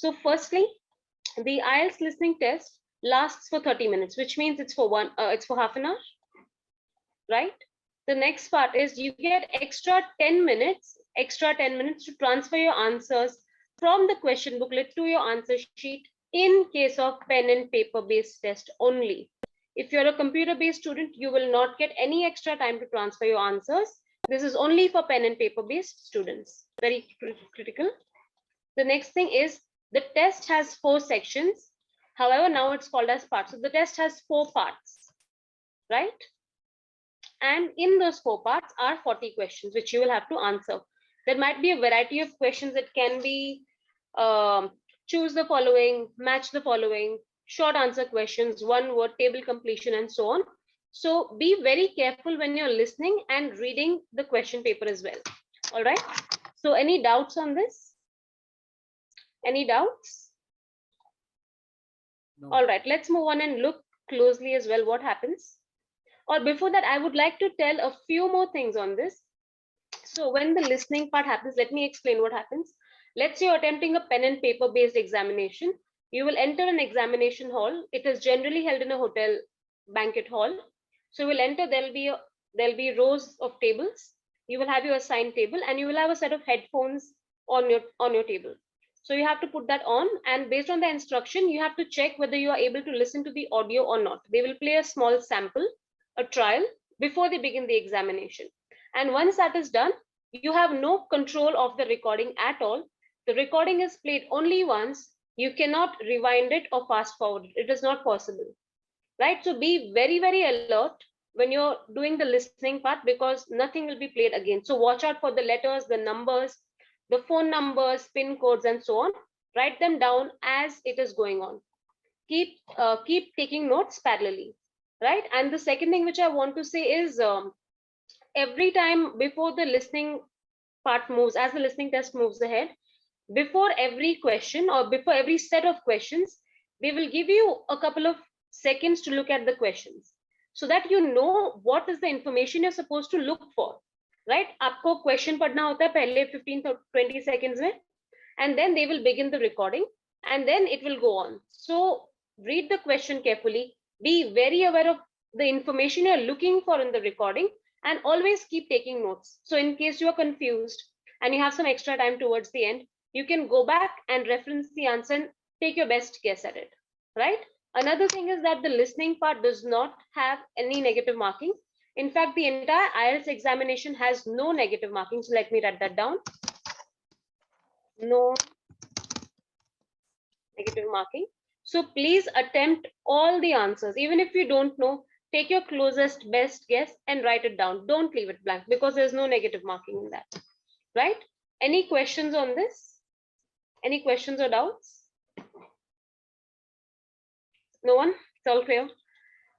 So firstly, the IELTS listening test lasts for 30 minutes, which means it's for half an hour, right? The next part is you get extra 10 minutes to transfer your answers from the question booklet to your answer sheet in case of pen and paper based test only. If you're a computer based student, you will not get any extra time to transfer your answers. This is only for pen and paper based students. Very critical. The next thing is the test has 4 sections. However, now it's called as parts. So the test has 4 parts, right? And in those 4 parts are 40 questions, which you will have to answer. There might be a variety of questions. It can be choose the following, match the following, short answer questions, one word, table completion, and so on. So be very careful when you're listening and reading the question paper as well. All right. So any doubts on this? Any doubts? No. All right, let's move on and look closely as well what happens. Or before that, I would like to tell a few more things on this. So when the listening part happens, let me explain what happens. Let's say you're attempting a pen and paper based examination. You will enter an examination hall. It is generally held in a hotel banquet hall. So you will enter, there'll be rows of tables. You will have your assigned table and you will have a set of headphones on your table. So you have to put that on, and based on the instruction, you have to check whether you are able to listen to the audio or not. They will play a small sample, a trial, before they begin the examination. And once that is done, you have no control of the recording at all. The recording is played only once. You cannot rewind it or fast forward it. It is not possible, right? So be very, very alert when you're doing the listening part, because nothing will be played again. So watch out for the letters, the numbers, the phone numbers, PIN codes, and so on. Write them down as it is going on. Keep taking notes parallelly, right? And the second thing which I want to say is every time before the listening part moves, as the listening test moves ahead, before every question or before every set of questions, they will give you a couple of seconds to look at the questions so that you know what is the information you're supposed to look for. Right? आपको question पढ़ना होता है पहले 15-20 seconds में, and then they will begin the recording, and then it will go on. So read the question carefully, be very aware of the information you're looking for in the recording, and always keep taking notes. So in case you are confused and you have some extra time towards the end, you can go back and reference the answer and take your best guess at it, right? Another thing is that the listening part does not have any negative marking. In fact, the entire IELTS examination has no negative marking. So let me write that down. No negative marking. So please attempt all the answers. Even if you don't know, take your closest best guess and write it down. Don't leave it blank, because there's no negative marking in that, right? Any questions on this? Any questions or doubts? No one? It's all clear.